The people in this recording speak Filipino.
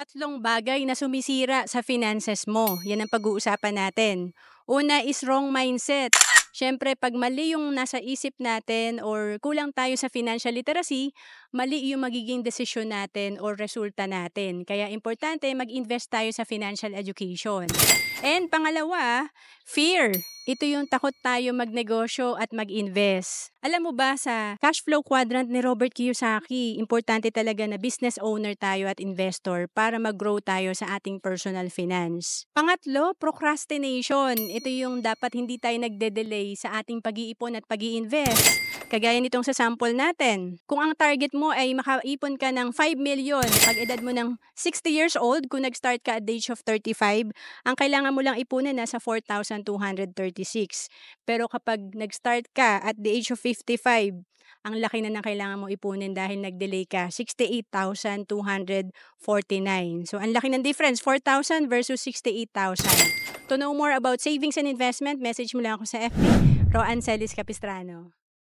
Tatlong bagay na sumisira sa finances mo, yan ang pag-uusapan natin. Una is wrong mindset. Siyempre, 'pag mali yung nasa isip natin or kulang tayo sa financial literacy, mali yung magiging desisyon natin or resulta natin. Kaya importante mag-invest tayo sa financial education. And pangalawa, fear. Ito yung takot tayo magnegosyo at mag-invest. Alam mo ba sa cash flow quadrant ni Robert Kiyosaki, importante talaga na business owner tayo at investor para mag-grow tayo sa ating personal finance. Pangatlo, procrastination. Ito yung dapat hindi tayo nagde-delay sa ating pag-iipon at pag-i-invest. Kagaya nitong sa sample natin. Kung ang target mo ay makaipon ka ng 5 million pag edad mo ng 60 years old, kung nag-start ka at the age of 35, ang kailangan mo lang ipunin nasa 4,236. Pero kapag nag-start ka at the age of 55, ang laki na ng kailangan mo ipunin dahil nag-delay ka, 68,249. So, ang laki ng difference, 4,000 versus 68,000. To know more about savings and investment, message mo lang ako sa FB, Roan Celis Capistrano.